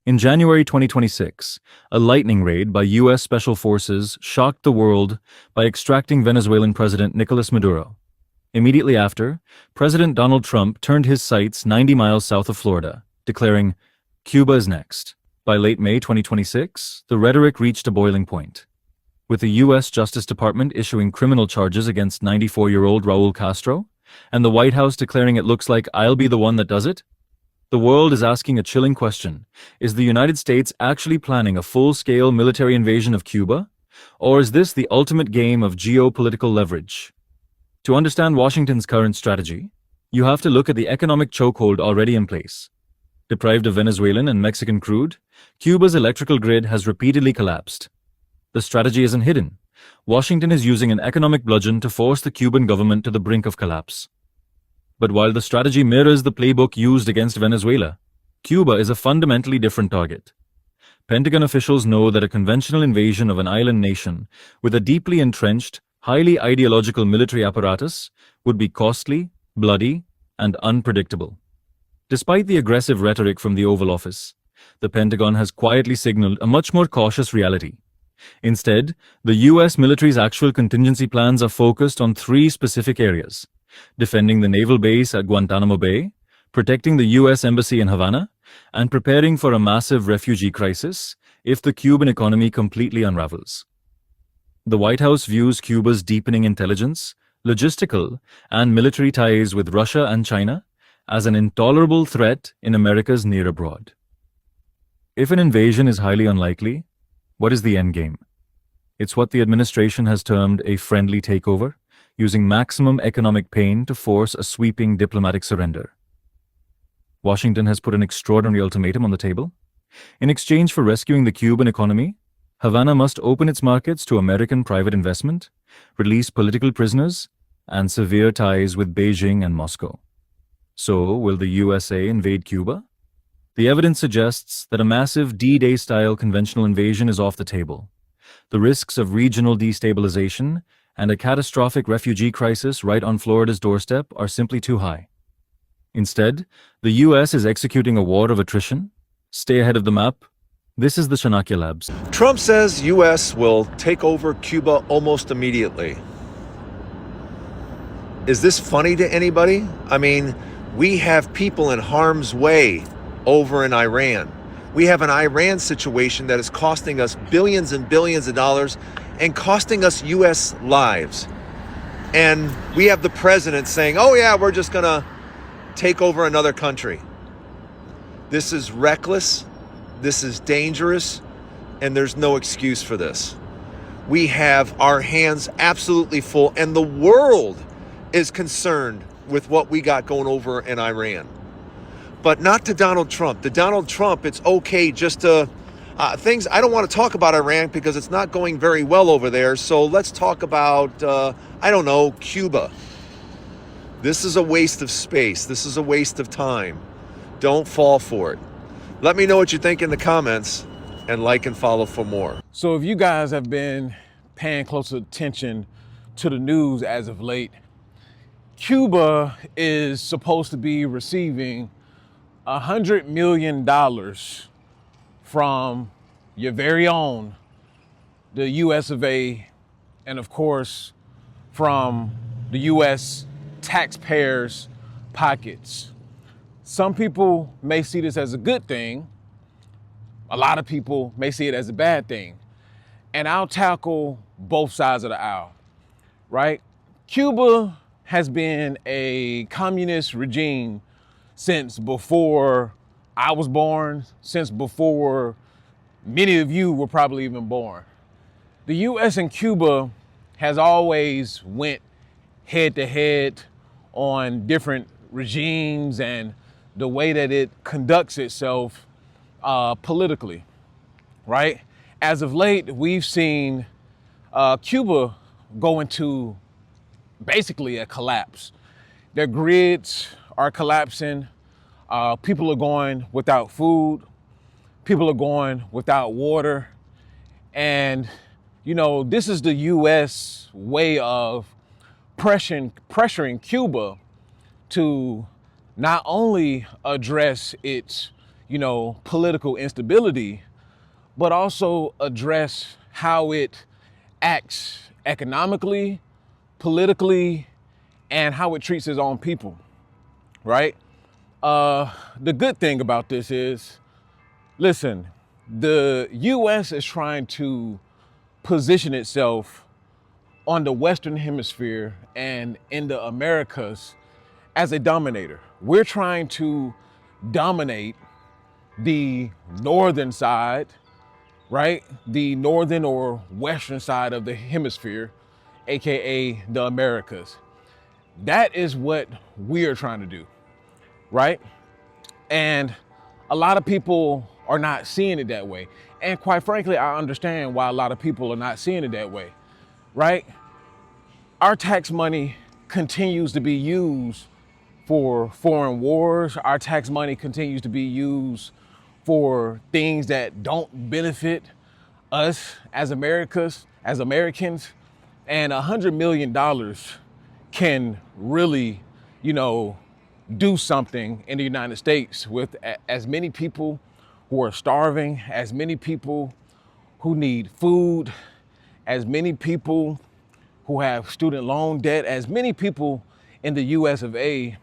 In January 2026, a lightning raid by U.S. Special Forces shocked the world by extracting Venezuelan President Nicolas Maduro. Immediately after, President Donald Trump turned his sights 90 miles south of Florida, declaring, "Cuba is next." By late May 2026, the rhetoric reached a boiling point, with the U.S. Justice Department issuing criminal charges against 94-year-old Raul Castro, and the White House declaring it looks like I'll be the one that does it. The world is asking a chilling question. Is the United States actually planning a full-scale military invasion of Cuba? Or is this the ultimate game of geopolitical leverage? To understand Washington's current strategy, you have to look at the economic chokehold already in place. Deprived of Venezuelan and Mexican crude, Cuba's electrical grid has repeatedly collapsed. The strategy isn't hidden. Washington is using an economic bludgeon to force the Cuban government to the brink of collapse. But while the strategy mirrors the playbook used against Venezuela, Cuba is a fundamentally different target. Pentagon officials know that a conventional invasion of an island nation with a deeply entrenched, highly ideological military apparatus would be costly, bloody, and unpredictable. Despite the aggressive rhetoric from the Oval Office, the Pentagon has quietly signaled a much more cautious reality. Instead, the U.S. military's actual contingency plans are focused on three specific areas: defending the naval base at Guantanamo Bay, protecting the U.S. Embassy in Havana, and preparing for a massive refugee crisis if the Cuban economy completely unravels. The White House views Cuba's deepening intelligence, logistical, and military ties with Russia and China as an intolerable threat in America's near abroad. If an invasion is highly unlikely, what is the endgame? It's what the administration has termed a friendly takeover, using maximum economic pain to force a sweeping diplomatic surrender. Washington has put an extraordinary ultimatum on the table. In exchange for rescuing the Cuban economy, Havana must open its markets to American private investment, release political prisoners, and sever ties with Beijing and Moscow. So, will the USA invade Cuba? The evidence suggests that a massive D-Day style conventional invasion is off the table. The risks of regional destabilization and a catastrophic refugee crisis right on Florida's doorstep are simply too high. Instead, the U.S. is executing a war of attrition. Stay ahead of the map. This is the Chanakya Labs. Trump says U.S. will take over Cuba almost immediately. Is this funny to anybody? I mean, we have people in harm's way over in Iran. We have an Iran situation that is costing us billions and billions of dollars and costing us U.S. lives. And we have the president saying, oh yeah, we're just gonna take over another country. This is reckless, this is dangerous, and there's no excuse for this. We have our hands absolutely full, and the world is concerned with what we got going over in Iran. But not to Donald Trump. To Donald Trump, it's okay just to things. I don't want to talk about Iran because it's not going very well over there. So let's talk about, I don't know, Cuba. This is a waste of space. This is a waste of time. Don't fall for it. Let me know what you think in the comments, and like and follow for more. So if you guys have been paying close attention to the news as of late, Cuba is supposed to be receiving $100 million from your very own, the US of A, and of course, from the US taxpayers' pockets. Some people may see this as a good thing. A lot of people may see it as a bad thing. And I'll tackle both sides of the aisle, right? Cuba has been a communist regime since before I was born, since before many of you were probably even born. The US and Cuba has always went head to head on different regimes and the way that it conducts itself politically, right? As of late, we've seen Cuba go into basically a collapse. Their grids are collapsing. People are going without food. People are going without water. And, you know, this is the U.S. way of pressuring Cuba to not only address its, political instability, but also address how it acts economically, politically, and how it treats its own people, right? The good thing about this is, listen, the U.S. is trying to position itself on the Western Hemisphere and in the Americas as a dominator. We're trying to dominate the northern side, right? The northern or western side of the hemisphere, AKA the Americas. That is what we are trying to do, right? And a lot of people are not seeing it that way. And quite frankly, I understand why a lot of people are not seeing it that way, right? Our tax money continues to be used for foreign wars. Our tax money continues to be used for things that don't benefit us as Americans. And $100 million can really, do something in the United States with as many people who are starving, as many people who need food, as many people who have student loan debt, as many people in the US of A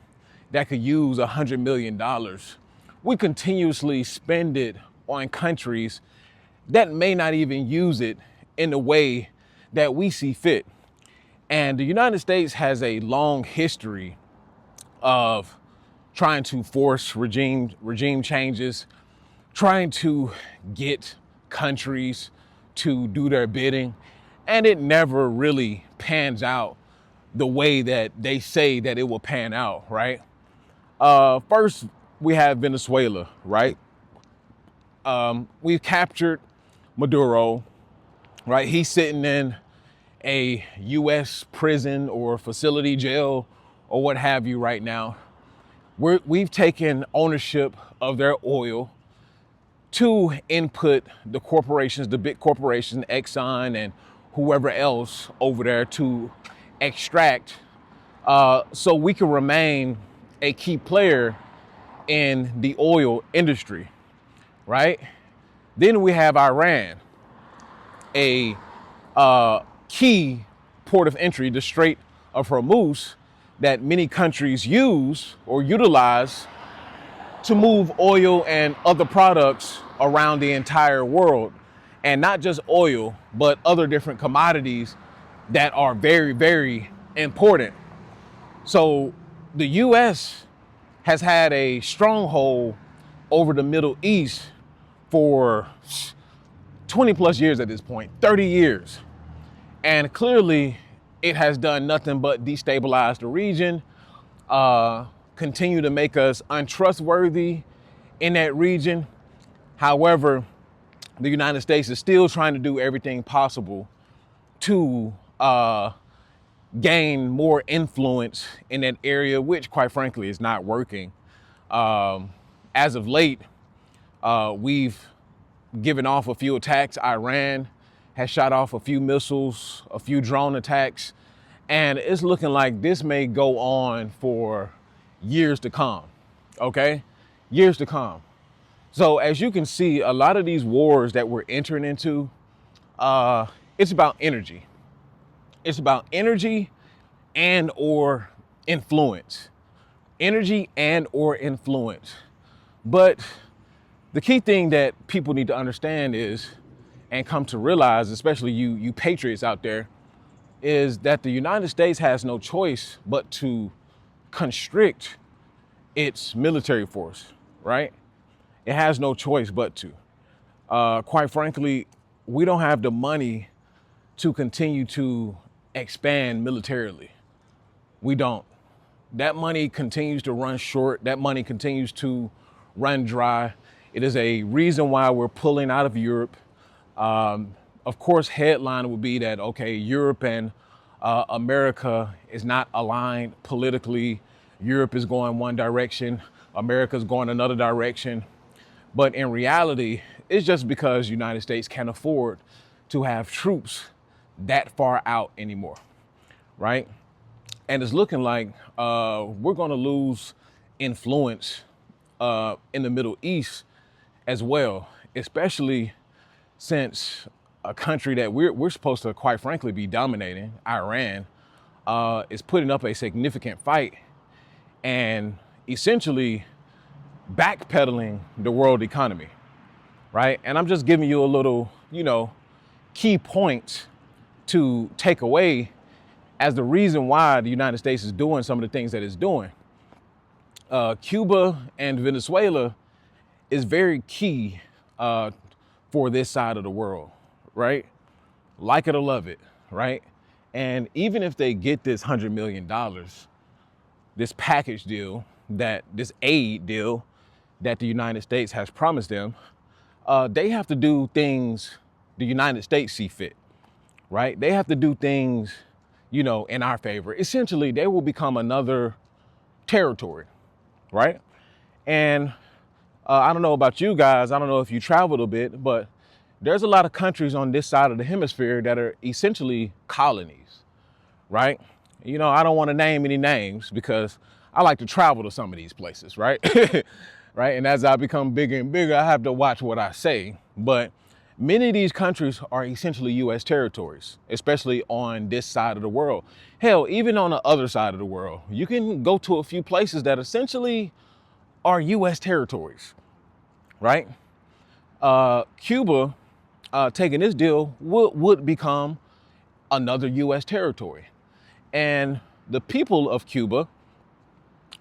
that could use $100 million. We continuously spend it on countries that may not even use it in the way that we see fit. And the United States has a long history of trying to force regime changes, trying to get countries to do their bidding, and it never really pans out the way that they say that it will pan out, right? First, we have Venezuela, right? We've captured Maduro, right? He's sitting in a U.S. prison or facility, jail, or what have you right now. We've taken ownership of their oil to input the corporations, the big corporations, Exxon and whoever else over there to extract so we can remain a key player in the oil industry, right? Then we have Iran, a key port of entry, the Strait of Hormuz, that many countries use or utilize to move oil and other products around the entire world. And not just oil, but other different commodities that are very, very important. So the U.S. has had a stronghold over the Middle East for 20 plus years at this point, 30 years. And clearly it has done nothing but destabilize the region, continue to make us untrustworthy in that region. However, the United States is still trying to do everything possible to gain more influence in that area, which quite frankly is not working. As of late, we've given off a few attacks. Iran has shot off a few missiles, a few drone attacks, and it's looking like this may go on for years to come, okay? Years to come. So as you can see, a lot of these wars that we're entering into, it's about energy. It's about energy and or influence. Energy and or influence. But the key thing that people need to understand is, and come to realize, especially you patriots out there, is that the United States has no choice but to constrict its military force, right? It has no choice but to. Quite frankly, we don't have the money to continue to expand militarily. We don't. That money continues to run short. That money continues to run dry. It is a reason why we're pulling out of Europe. Of course, headline would be that, okay, Europe and America is not aligned politically. Europe is going one direction. America's going another direction. But in reality, it's just because the United States can't afford to have troops that far out anymore, right? And it's looking like we're going to lose influence in the Middle East as well, especially since a country that we're supposed to, quite frankly, be dominating, Iran, is putting up a significant fight and essentially backpedaling the world economy, right? And I'm just giving you a little, key points to take away as the reason why the United States is doing some of the things that it's doing. Cuba and Venezuela is very key for this side of the world, right? Like it or love it, right? And even if they get this $100 million, this package deal, this aid deal that the United States has promised them, they have to do things the United States see fit, right? They have to do things, in our favor. Essentially, they will become another territory, right? And I don't know about you guys. I don't know if you traveled a bit, but there's a lot of countries on this side of the hemisphere that are essentially colonies, right? I don't want to name any names because I like to travel to some of these places, right? Right. And as I become bigger and bigger, I have to watch what I say. But many of these countries are essentially U.S. territories, especially on this side of the world. Hell, even on the other side of the world, you can go to a few places that essentially are U.S. territories, right? Cuba, taking this deal, would become another U.S. territory. And the people of Cuba,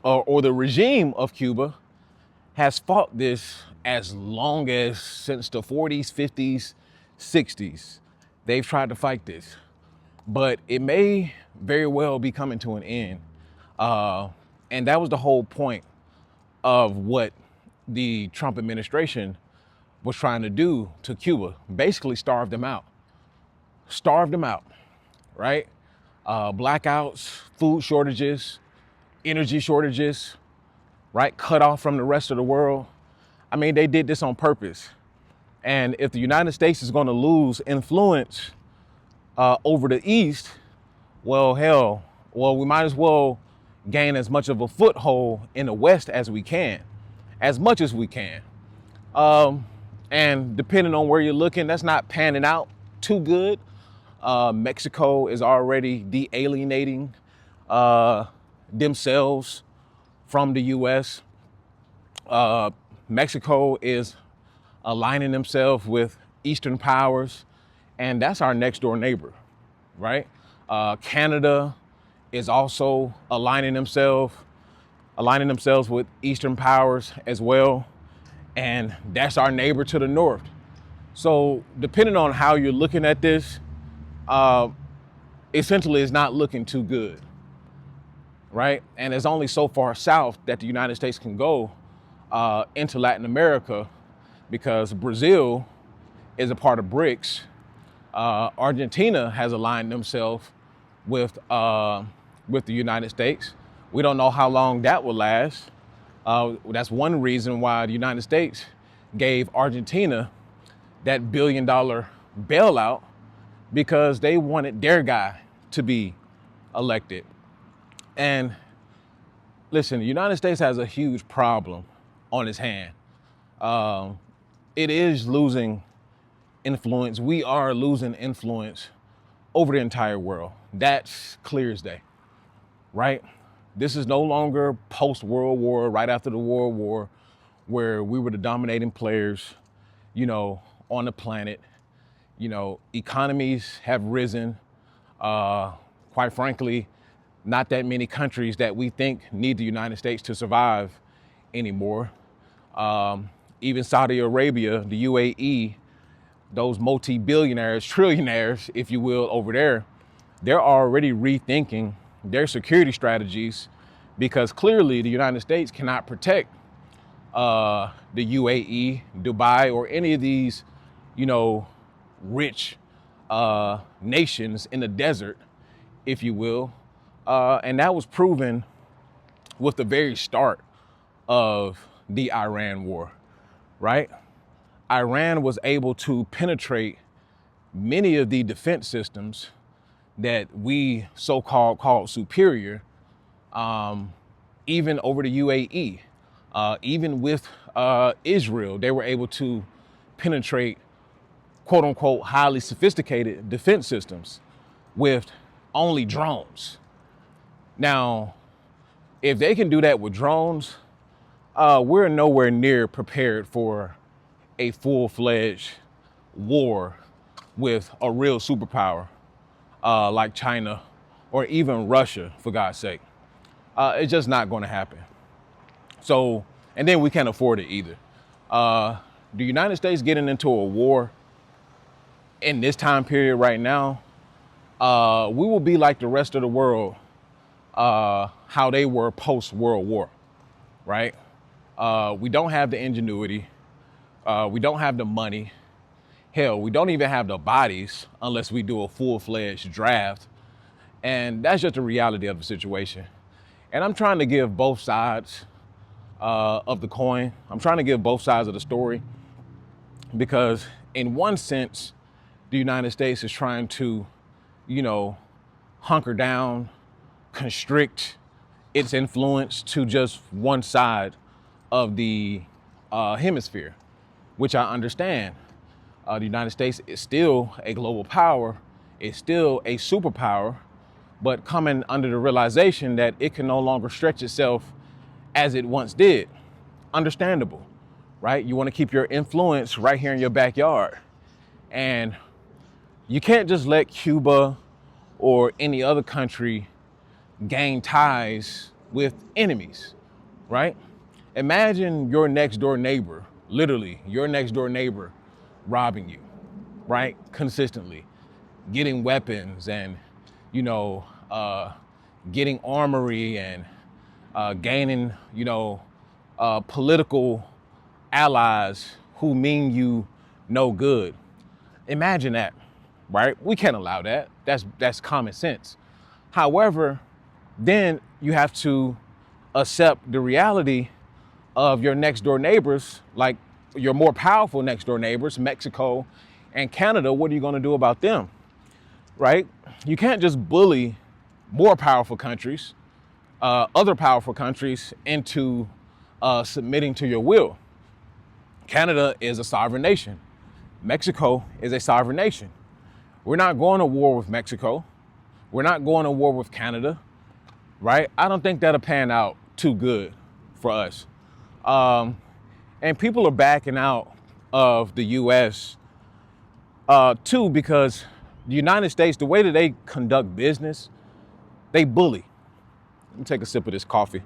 or the regime of Cuba, has fought this as long as since the 40s, 50s, 60s. They've tried to fight this, but it may very well be coming to an end. And that was the whole point of what the Trump administration was trying to do to Cuba. Basically starve them out, right? Blackouts, food shortages, energy shortages, right? Cut off from the rest of the world. I mean, they did this on purpose. And if the United States is going to lose influence over the East, we might as well gain as much of a foothold in the West as we can, as much as we can. And depending on where you're looking, that's not panning out too good. Mexico is already de-alienating themselves from the U.S. Mexico is aligning themselves with Eastern powers, and that's our next door neighbor, right? Canada is also aligning themselves with Eastern powers as well, and that's our neighbor to the north. So depending on how you're looking at this, essentially it's not looking too good, right? And there's only so far south that the United States can go into Latin America, because Brazil is a part of BRICS. Argentina has aligned themselves with the United States. We don't know how long that will last. That's one reason why the United States gave Argentina that $1 billion bailout, because they wanted their guy to be elected. And listen, the United States has a huge problem on its hand. It is losing influence. We are losing influence over the entire world. That's clear as day, right? This is no longer post-World War, right after the World War, where we were the dominating players, on the planet. Economies have risen. Quite frankly, not that many countries that we think need the United States to survive anymore. Even Saudi Arabia, the UAE, those multi-billionaires, trillionaires, if you will, over there, they're already rethinking their security strategies, because clearly the United States cannot protect the UAE, Dubai, or any of these, rich nations in the desert, if you will. And that was proven with the very start of the Iran war, right? Iran was able to penetrate many of the defense systems that we called superior, even over the UAE, even with Israel, they were able to penetrate quote unquote highly sophisticated defense systems with only drones. Now, if they can do that with drones, we're nowhere near prepared for a full-fledged war with a real superpower like China or even Russia, for God's sake. It's just not going to happen. So, and then we can't afford it either. The United States getting into a war in this time period right now, we will be like the rest of the world, how they were post-World War, right? We don't have the ingenuity. We don't have the money. Hell, we don't even have the bodies unless we do a full-fledged draft. And that's just the reality of the situation. And I'm trying to give both sides of the coin. I'm trying to give both sides of the story because in one sense, the United States is trying to, hunker down, constrict its influence to just one side of the hemisphere, which I understand. The United States is still a global power, it's still a superpower, but coming under the realization that it can no longer stretch itself as it once did. Understandable, right? You want to keep your influence right here in your backyard. And you can't just let Cuba or any other country gain ties with enemies, right? Imagine your next door neighbor, literally your next door neighbor, robbing you, right? Consistently, getting weapons and, getting armory and gaining, political allies who mean you no good. Imagine that, right? We can't allow that. That's common sense. However, then you have to accept the reality of your next door neighbors, like your more powerful next door neighbors, Mexico and Canada. What are you going to do about them, right? You can't just bully more powerful countries, other powerful countries into submitting to your will. Canada is a sovereign nation. Mexico is a sovereign nation. We're not going to war with Mexico. We're not going to war with Canada, right? I don't think that'll pan out too good for us. And people are backing out of the U.S. Too, because the United States, the way that they conduct business, they bully. Let me take a sip of this coffee.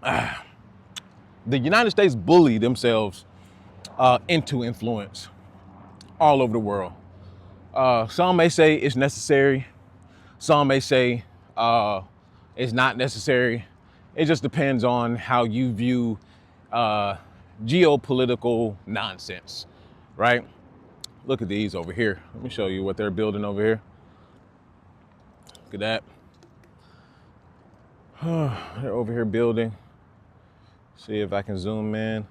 The United States bully themselves into influence all over the world. Some may say it's necessary. Some may say it's not necessary. It just depends on how you view geopolitical nonsense, right? Look at these over here. Let me show you what they're building over here. Look at that. They're over here building. See if I can zoom in.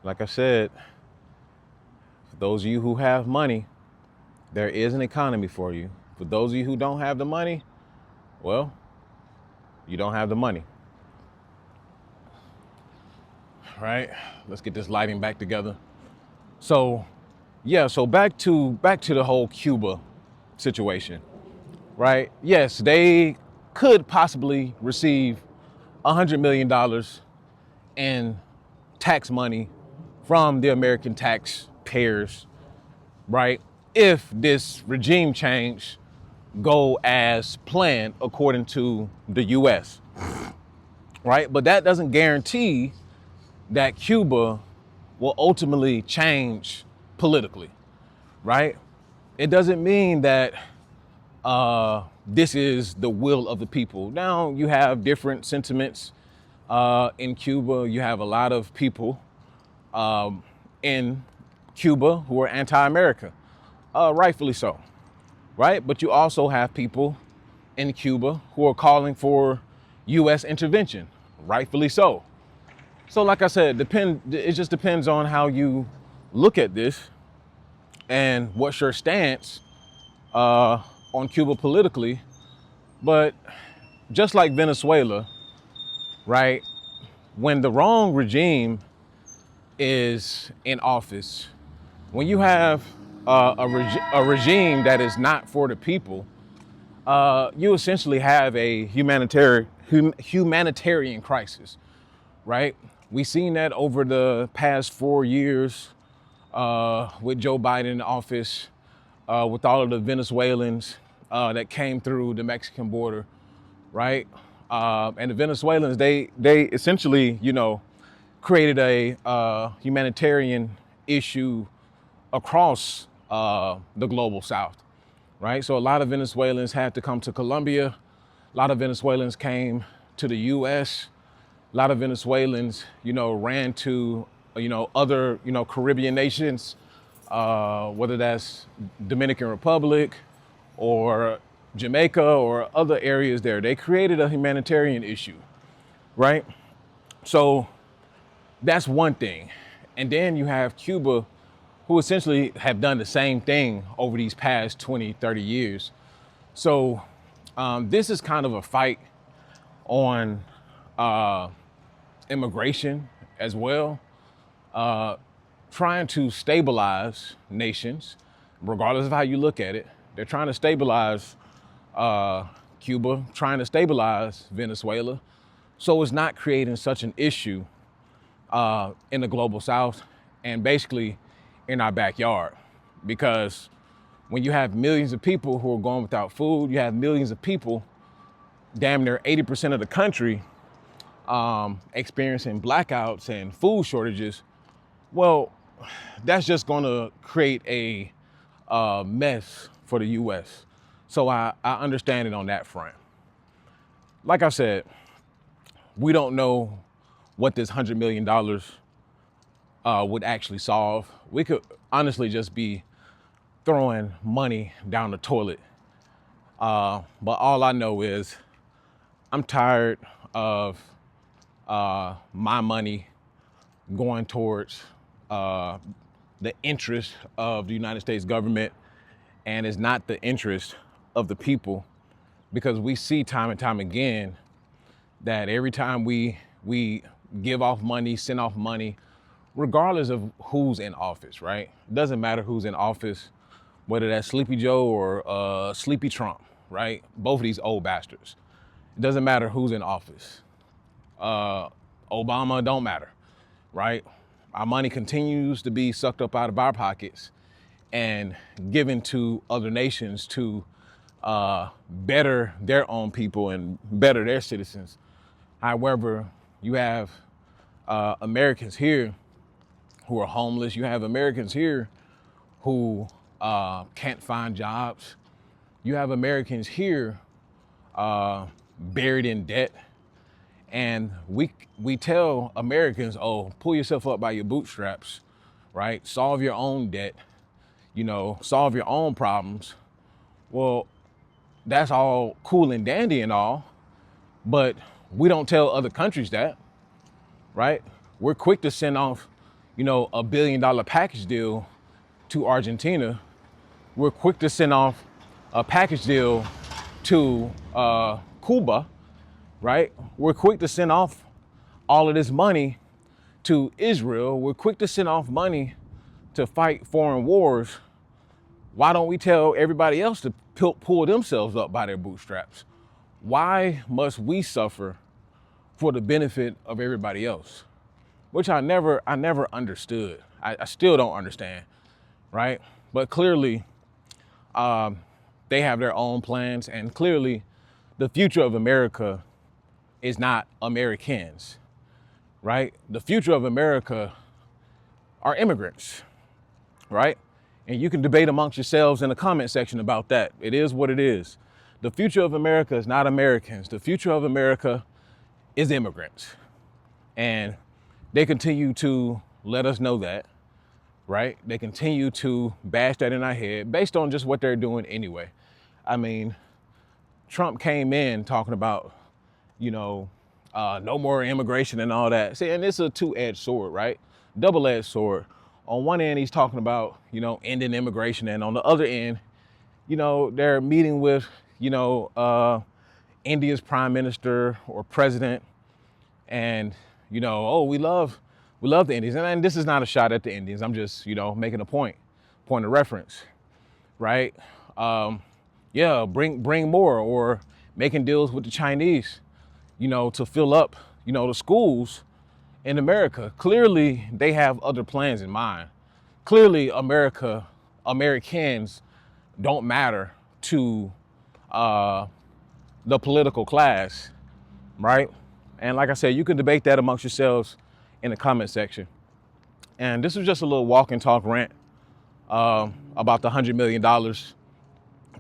Like I said, for those of you who have money, there is an economy for you. For those of you who don't have the money, well, you don't have the money. Right? Let's get this lighting back together. So, yeah, so back to the whole Cuba situation. Right? Yes, they could possibly receive $100 million in tax money from the American taxpayers, right? If this regime change go as planned according to the US, right? But that doesn't guarantee that Cuba will ultimately change politically, right? It doesn't mean that this is the will of the people. Now, you have different sentiments in Cuba. You have a lot of people in Cuba who are anti-America, rightfully so, right? But you also have people in Cuba who are calling for U.S. intervention, rightfully so. So like I said, it just depends on how you look at this and what's your stance on Cuba politically. But just like Venezuela, right? When the wrong regime is in office, when you have a regime that is not for the people, you essentially have a humanitarian crisis, right? We've seen that over the past 4 years with Joe Biden in office, with all of the Venezuelans that came through the Mexican border, right? And the Venezuelans, they essentially, created a humanitarian issue across the global South, right? So a lot of Venezuelans had to come to Colombia. A lot of Venezuelans came to the U.S. A lot of Venezuelans, ran to, other, Caribbean nations, whether that's Dominican Republic or Jamaica or other areas there. They created a humanitarian issue, right? So that's one thing. And then you have Cuba, who essentially have done the same thing over these past 20, 30 years. So this is kind of a fight on immigration as well, trying to stabilize nations, regardless of how you look at it. They're trying to stabilize Cuba, trying to stabilize Venezuela, so it's not creating such an issue in the global South and basically in our backyard. Because when you have millions of people who are going without food, you have millions of people, damn near 80% of the country, experiencing blackouts and food shortages, well, that's just going to create a mess for the U.S. So I understand it on that front. Like I said, we don't know what this $100 million would actually solve. We could honestly just be throwing money down the toilet. But all I know is I'm tired of my money going towards the interest of the United States government, and it's not the interest of the people, because we see time and time again that every time we give off money, send off money, regardless of who's in office, right? It doesn't matter who's in office, whether that's Sleepy Joe or Sleepy Trump, right? Both of these old bastards. It doesn't matter who's in office. Obama don't matter, right? Our money continues to be sucked up out of our pockets and given to other nations to better their own people and better their citizens. However, you have Americans here who are homeless. You have Americans here who can't find jobs. You have Americans here buried in debt. And we tell Americans, oh, pull yourself up by your bootstraps, right? Solve your own debt, solve your own problems. Well, that's all cool and dandy and all, but we don't tell other countries that, right? We're quick to send off, $1 billion package deal to Argentina. We're quick to send off a package deal to Cuba, right? We're quick to send off all of this money to Israel. We're quick to send off money to fight foreign wars. Why don't we tell everybody else to pull themselves up by their bootstraps? Why must we suffer for the benefit of everybody else? Which I never understood. I still don't understand, right? But clearly, they have their own plans, and clearly the future of America is not Americans, right? The future of America are immigrants, right? And you can debate amongst yourselves in the comment section about that. It is what it is. The future of America is not Americans. The future of America is immigrants. And they continue to let us know that, right? They continue to bash that in our head based on just what they're doing anyway. I mean, Trump came in talking about, no more immigration and all that. See, and it's a two-edged sword, right? Double-edged sword. On one end, he's talking about, ending immigration. And on the other end, they're meeting with, India's prime minister or president, and oh, we love the Indians, and this is not a shot at the Indians. I'm just making a point of reference, right? Yeah, bring more, or making deals with the Chinese, to fill up the schools in America. Clearly, they have other plans in mind. Clearly, Americans don't matter to the political class, right? And like I said, you can debate that amongst yourselves in the comment section. And this was just a little walk and talk rant about the $100 million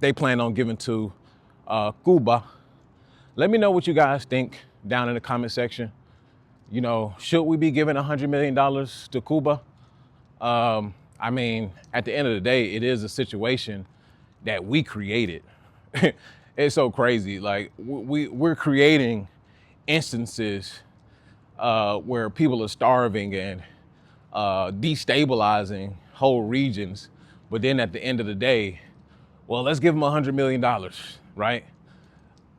they plan on giving to Cuba. Let me know what you guys think down in the comment section. Should we be giving $100 million to Cuba? I mean, at the end of the day, it is a situation that we created. It's so crazy. Like we're creating instances where people are starving and destabilizing whole regions. But then at the end of the day, well, let's give them $100 million, right?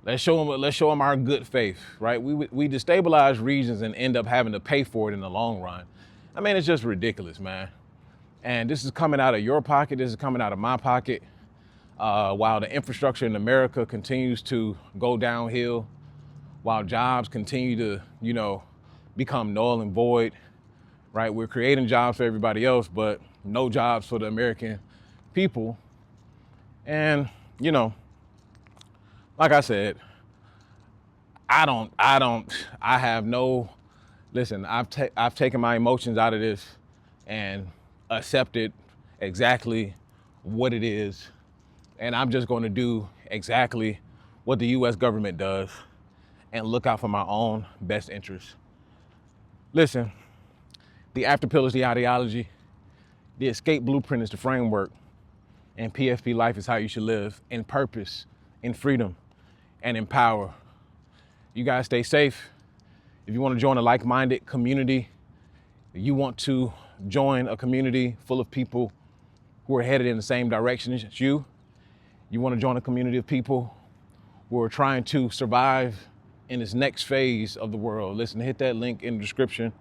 Let's show them our good faith, right? We destabilize regions and end up having to pay for it in the long run. I mean, it's just ridiculous, man. And this is coming out of your pocket. This is coming out of my pocket. While the infrastructure in America continues to go downhill, while jobs continue to, become null and void, right? We're creating jobs for everybody else, but no jobs for the American people. And, like I said, I've taken my emotions out of this and accepted exactly what it is. And I'm just going to do exactly what the U.S. government does and look out for my own best interests. Listen, the after pill is the ideology. The escape blueprint is the framework. And PFP life is how you should live, in purpose, in freedom, and in power. You guys stay safe. If you want to join a like-minded community, you want to join a community full of people who are headed in the same direction as you want to join a community of people who are trying to survive in this next phase of the world, listen, hit that link in the description.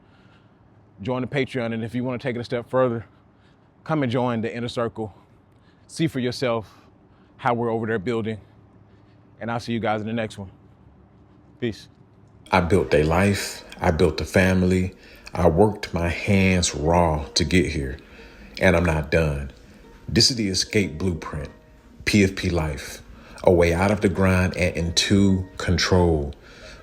Join the Patreon, and if you want to take it a step further, come and join the inner circle. See for yourself how we're over there building. And I'll see you guys in the next one. Peace. I built a life. I built a family. I worked my hands raw to get here. And I'm not done. This is the escape blueprint. PFP life. A way out of the grind and into control.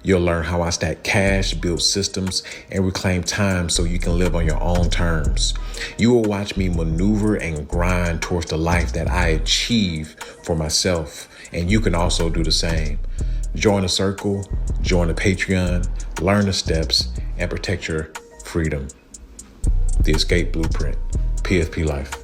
You'll learn how I stack cash, build systems, and reclaim time so you can live on your own terms. You will watch me maneuver and grind towards the life that I achieve for myself, and you can also do the same. Join the circle, join the Patreon, learn the steps, and protect your freedom. The escape blueprint, PFP life.